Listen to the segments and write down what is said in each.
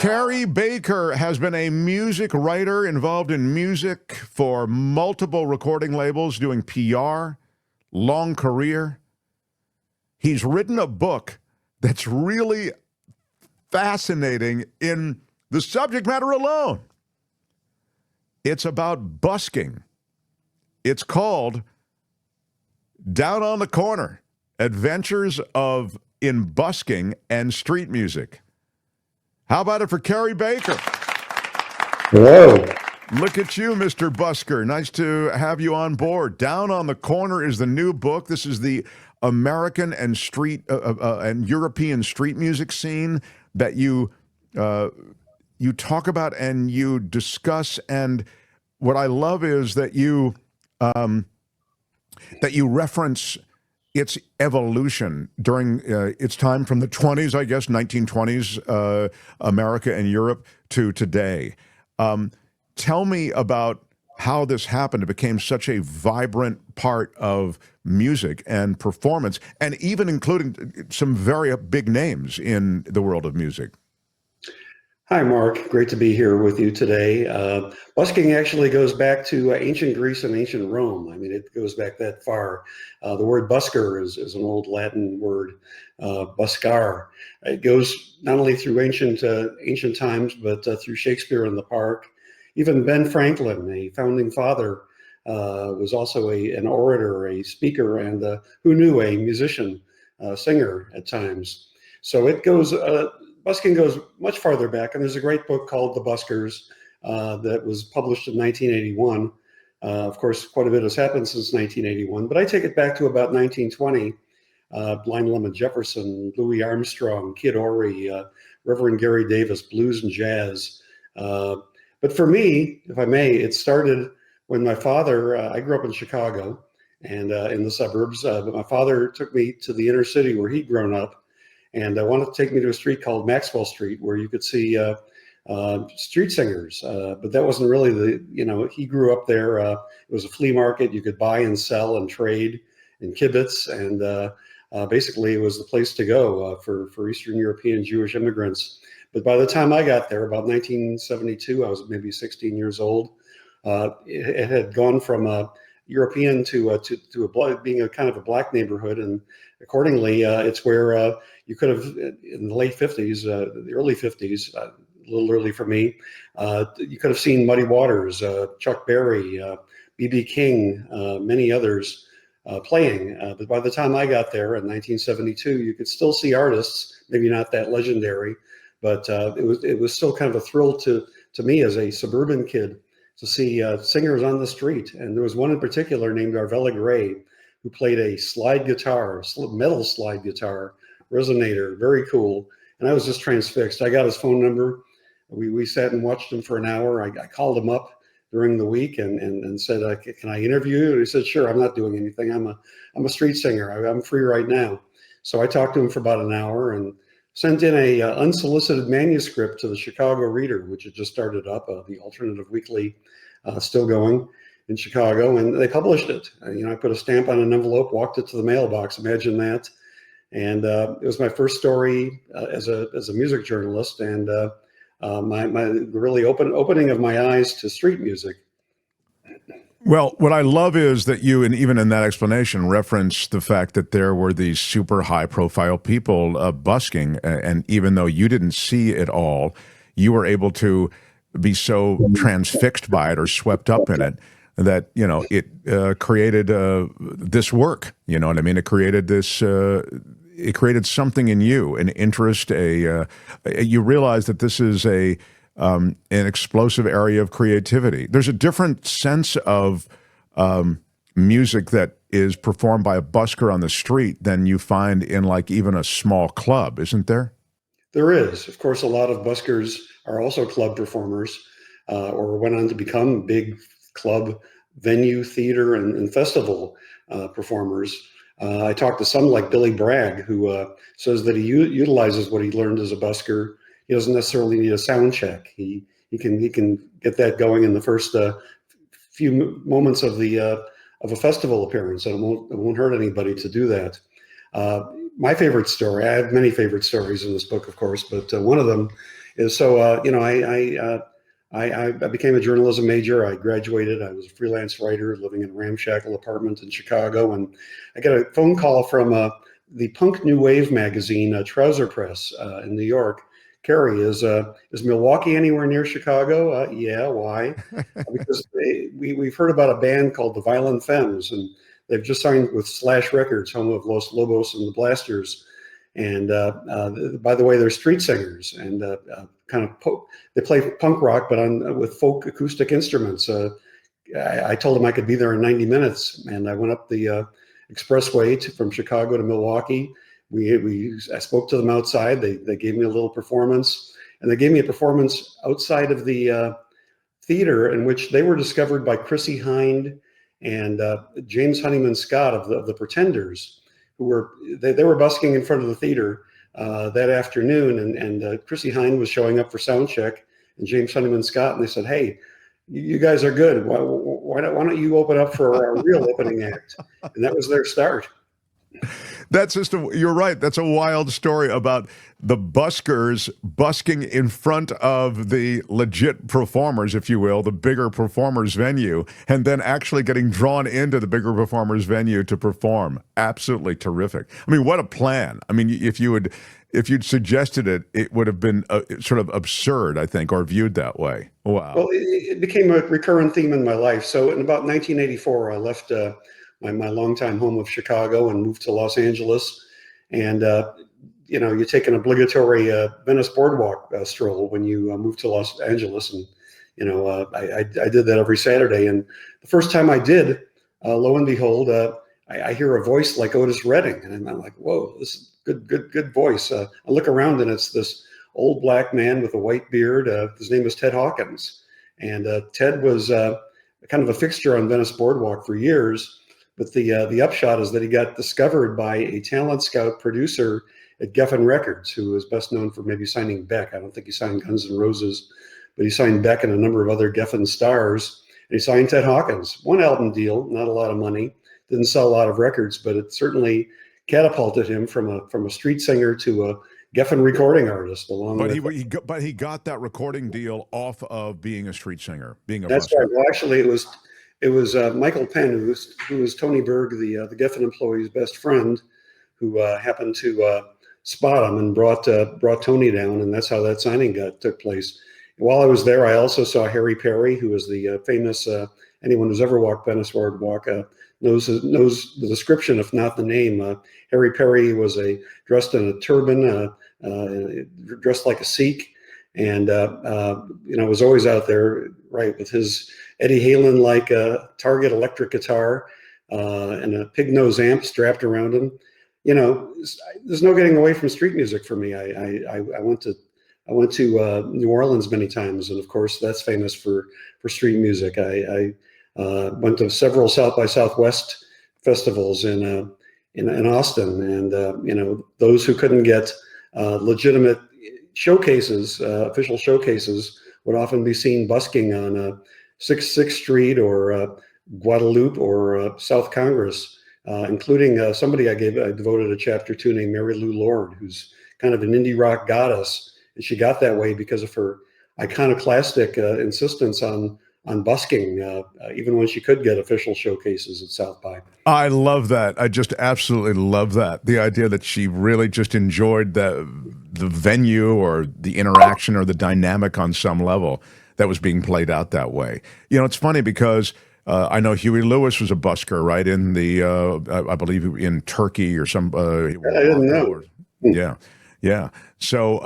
Carrie Baker has been a music writer involved in music for multiple recording labels, doing PR, long career. He's written a book that's really fascinating in the subject matter alone. It's about busking. It's called Down on the Corner, Adventures in Busking and Street Music. How about it for Carrie Baker? Hello. Look at you, Mr. Busker. Nice to have you on board. Down on the Corner is the new book. This is the American and and European street music scene that you talk about and you discuss. And what I love is that you reference its evolution during its time from the 20s, I guess, 1920s, America and Europe to today. Tell me about how this happened. It became such a vibrant part of music and performance, and even including some very big names in the world of music. Hi, Mark. Great to be here with you today. Busking actually goes back to ancient Greece and ancient Rome. I mean, it goes back that far. The word busker is an old Latin word, buscar. It goes not only through ancient times, but through Shakespeare in the Park. Even Ben Franklin, a founding father, was also an orator, a speaker, and who knew, a musician, singer at times. So it goes. Busking goes much farther back, and there's a great book called The Buskers that was published in 1981. Of course, quite a bit has happened since 1981, but I take it back to about 1920. Blind Lemon Jefferson, Louis Armstrong, Kid Ory, Reverend Gary Davis, blues and jazz. But for me, if I may, it started when my father, I grew up in Chicago and in the suburbs, but my father took me to the inner city where he'd grown up. And I wanted to take me to a street called Maxwell Street, where you could see street singers. But that wasn't really he grew up there. It was a flea market. You could buy and sell and trade in kibbutz. And basically, it was the place to go for Eastern European Jewish immigrants. But by the time I got there, about 1972, I was maybe 16 years old. It had gone from a European to being a kind of a black neighborhood, and accordingly, it's where you could have, in the late 50s, the early 50s, a little early for me, you could have seen Muddy Waters, Chuck Berry, B.B. King, many others playing. But by the time I got there in 1972, you could still see artists, maybe not that legendary, but it was still kind of a thrill to me as a suburban kid to see singers on the street. And there was one in particular named Arvella Gray, who played a slide guitar, metal slide guitar, resonator, very cool. And I was just transfixed. I got his phone number. We sat and watched him for an hour. I called him up during the week and said, can I interview you? And he said, sure, I'm not doing anything. I'm a street singer. I'm free right now. So I talked to him for about an hour and sent in a unsolicited manuscript to the Chicago Reader, which had just started up, the alternative weekly, still going in Chicago, and they published it. I put a stamp on an envelope, walked it to the mailbox. Imagine that. And it was my first story as a music journalist, and my really opening of my eyes to street music. Well, what I love is that you, and even in that explanation, reference the fact that there were these super high-profile people busking, and even though you didn't see it all, you were able to be so transfixed by it or swept up in it that it created this work. You know what I mean? It created this. It created something in you, an interest. You realize that this is an explosive area of creativity. There's a different sense of music that is performed by a busker on the street than you find in like even a small club, isn't there? There is. Of course, a lot of buskers are also club performers or went on to become big club venue, theater, and festival performers. I talked to some like Billy Bragg, who says that he utilizes what he learned as a busker. He doesn't necessarily need a sound check. He can get that going in the first few moments of a festival appearance, and it won't hurt anybody to do that. My favorite story, I have many favorite stories in this book, of course, but one of them So, I became a journalism major. I graduated. I was a freelance writer living in a ramshackle apartment in Chicago. And I got a phone call from the punk new wave magazine, Trouser Press in New York. Carrie, is Milwaukee anywhere near Chicago? Yeah, why? Because we've heard about a band called the Violent Femmes, and they've just signed with Slash Records, home of Los Lobos and the Blasters. And by the way, they're street singers and they play punk rock, but with folk acoustic instruments. I told them I could be there in 90 minutes, and I went up the expressway from Chicago to Milwaukee. I spoke to them outside. They gave me a little performance, and they gave me a performance outside of the theater in which they were discovered by Chrissie Hynde and James Honeyman Scott of the Pretenders, who they were busking in front of the theater that afternoon, and Chrissie Hynde was showing up for sound check, and James Honeyman Scott, and they said, "Hey, you guys are good. Why don't you open up for our real opening act?" And that was their start. That's you're right. That's a wild story about the buskers busking in front of the legit performers, if you will, the bigger performers venue, and then actually getting drawn into the bigger performers venue to perform. Absolutely terrific. I mean, what a plan. I mean, if you'd suggested it, it would have been sort of absurd, I think, or viewed that way. Wow. Well, it became a recurrent theme in my life. So in about 1984, I left my longtime home of Chicago and moved to Los Angeles. And, you take an obligatory Venice Boardwalk stroll when you move to Los Angeles. And, I did that every Saturday. And the first time I did, lo and behold, I hear a voice like Otis Redding. And I'm like, whoa, this is good voice. I look around and it's this old black man with a white beard. His name was Ted Hawkins. And Ted was kind of a fixture on Venice Boardwalk for years. But the upshot is that he got discovered by a talent scout producer at Geffen Records, who is best known for maybe signing Beck. I don't think he signed Guns N' Roses, but he signed Beck and a number of other Geffen stars. And he signed Ted Hawkins. One album deal, not a lot of money, didn't sell a lot of records, but it certainly catapulted him from a street singer to a Geffen recording artist. But he got that recording deal off of being a street singer, being a That's busker. right. Well, actually, it was Michael Penn, who was Tony Berg, the Geffen employee's best friend, who happened to spot him and brought Tony down, and that's how that signing took place. While I was there, I also saw Harry Perry, who is the famous. Anyone who's ever walked Venice Boardwalk knows the description, if not the name. Harry Perry was dressed in a turban, dressed like a Sikh, and was always out there, right, with his Eddie Halen-like Target electric guitar and a pig nose amp strapped around him. There's no getting away from street music for me. I went to New Orleans many times, and of course that's famous for street music. I went to several South by Southwest festivals in Austin, and those who couldn't get legitimate showcases, official showcases, would often be seen busking on 6th Street or Guadalupe or South Congress, including somebody I devoted a chapter to named Mary Lou Lord, who's kind of an indie rock goddess, and she got that way because of her iconoclastic insistence on busking, even when she could get official showcases at South by. I love that. I just absolutely love that. The idea that she really just enjoyed the venue or the interaction or the dynamic on some level that was being played out that way. It's funny because I know Huey Lewis was a busker, right? In I believe in Turkey or some. I didn't know. Yeah. So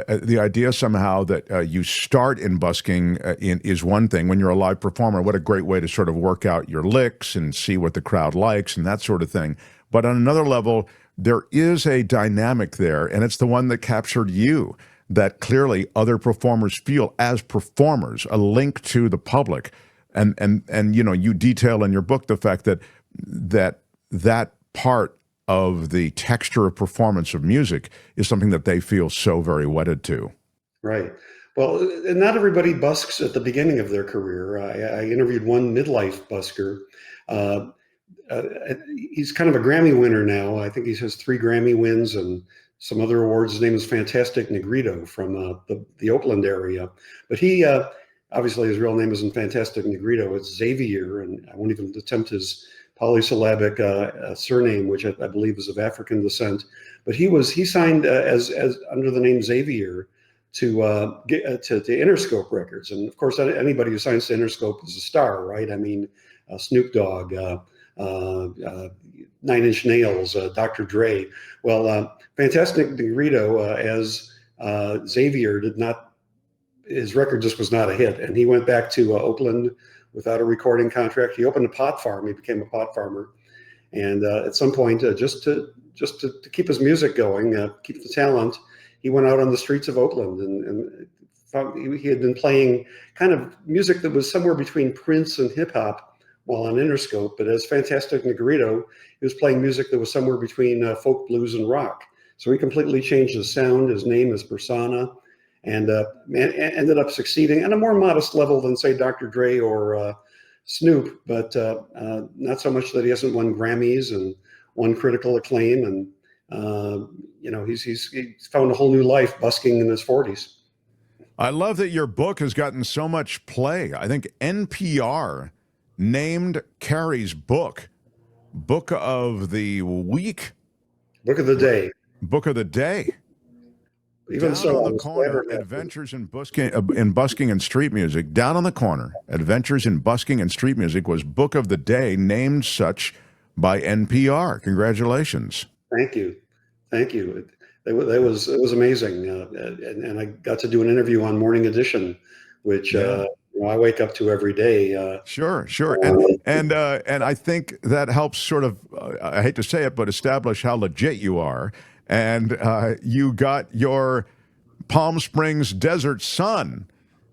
the idea somehow that you start in busking is one thing. When you're a live performer, what a great way to sort of work out your licks and see what the crowd likes and that sort of thing. But on another level, there is a dynamic there, and it's the one that captured you, that clearly other performers feel as performers, a link to the public. And you detail in your book the fact that part of the texture of performance of music is something that they feel so very wedded to. Right. Well, not everybody busks at the beginning of their career. I interviewed one midlife busker. He's kind of a Grammy winner now. I think he has 3 Grammy wins and some other awards. His name is Fantastic Negredo from the Oakland area. But he, obviously his real name isn't Fantastic Negredo, it's Xavier, and I won't even attempt his polysyllabic surname, which I believe is of African descent. But he signed as under the name Xavier to Interscope Records, and of course anybody who signs to Interscope is a star, right? I mean, Snoop Dogg, Nine Inch Nails, Dr. Dre. Well, Fantastic Negredo as Xavier did not. His record just was not a hit, and he went back to Oakland without a recording contract. He opened a pot farm. He became a pot farmer, and at some point, just to keep his music going, keep the talent, he went out on the streets of Oakland and found he had been playing kind of music that was somewhere between Prince and hip hop while on Interscope. But as Fantastic Negredo, he was playing music that was somewhere between folk, blues, and rock. So he completely changed his sound, his name, his persona, and ended up succeeding at a more modest level than, say, Dr. Dre or Snoop, but not so much that he hasn't won Grammys and won critical acclaim. And he's found a whole new life busking in his 40s. I love that your book has gotten so much play. I think NPR named Carrie's book of the week. Book of the day. Book of the day. Even Down so, on the corner, Adventures in Busking and Street Music. Down on the corner, Adventures in Busking and Street Music was Book of the Day, named such by NPR. Congratulations! Thank you. It was amazing, and I got to do an interview on Morning Edition, which I wake up to every day. Sure, and I think that helps sort of, I hate to say it, but establish how legit you are. And you got your Palm Springs Desert Sun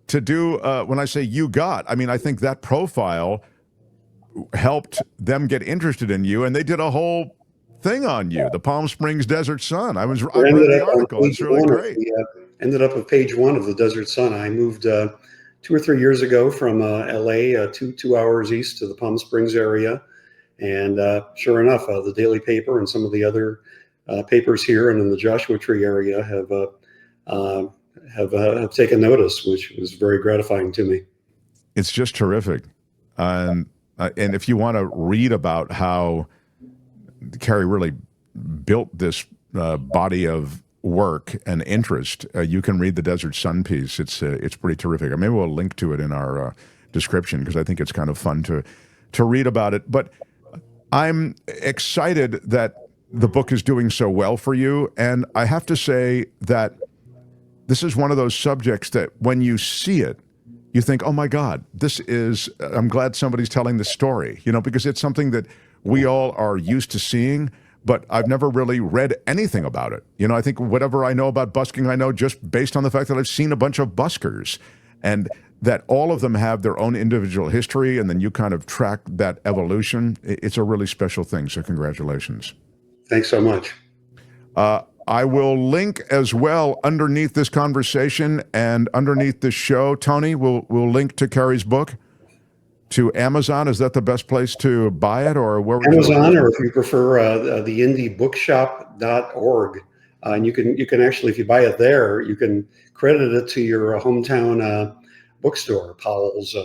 to do, when I say you got, I mean, I think that profile helped them get interested in you, and they did a whole thing on you, the Palm Springs Desert Sun. I read the article. It's really great. Ended up at page 1 of the Desert Sun. I moved 2 or 3 years ago from LA, 2 hours east to the Palm Springs area. And sure enough, the Daily Paper and some of the other papers here and in the Joshua Tree area have taken notice, which was very gratifying to me. It's just terrific. And if you want to read about how Carrie really built this body of work and interest, you can read the Desert Sun piece. It's pretty terrific. Maybe we'll link to it in our description, because I think it's kind of fun to read about it. But I'm excited that the book is doing so well for you. And I have to say that this is one of those subjects that when you see it, you think, oh my God, I'm glad somebody's telling this story, because it's something that we all are used to seeing, but I've never really read anything about it. I think whatever I know about busking, I know just based on the fact that I've seen a bunch of buskers, and that all of them have their own individual history, and then you kind of track that evolution. It's a really special thing, so congratulations. Thanks so much. I will link as well underneath this conversation and underneath this show. Tony, we'll link to Carrie's book to Amazon. Is that the best place to buy it, or where would Amazon, or if you prefer, the indiebookshop.org. And you can actually, if you buy it there, you can credit it to your hometown bookstore, Powell's,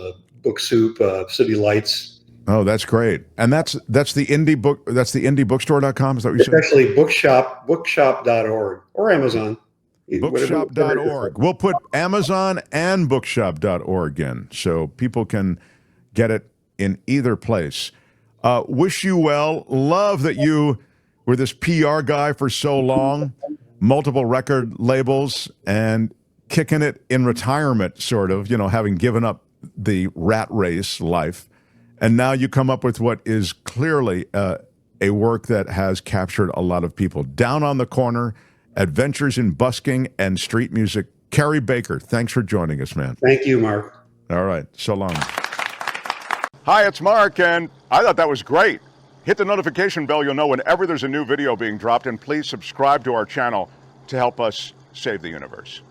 Book Soup, City Lights. Oh, that's great. And that's the indie book. That's the indiebookstore.com. Is that what you said? It's actually bookshop.org or Amazon. Bookshop.org. We'll put Amazon and bookshop.org in, so people can get it in either place. Wish you well. Love that you were this PR guy for so long, multiple record labels, and kicking it in retirement, sort of, having given up the rat race life. And now you come up with what is clearly a work that has captured a lot of people. Down on the Corner, Adventures in Busking and Street Music. Carrie Baker, thanks for joining us, man. Thank you, Mark. All right, so long. Hi, it's Mark, and I thought that was great. Hit the notification bell. You'll know whenever there's a new video being dropped, and please subscribe to our channel to help us save the universe.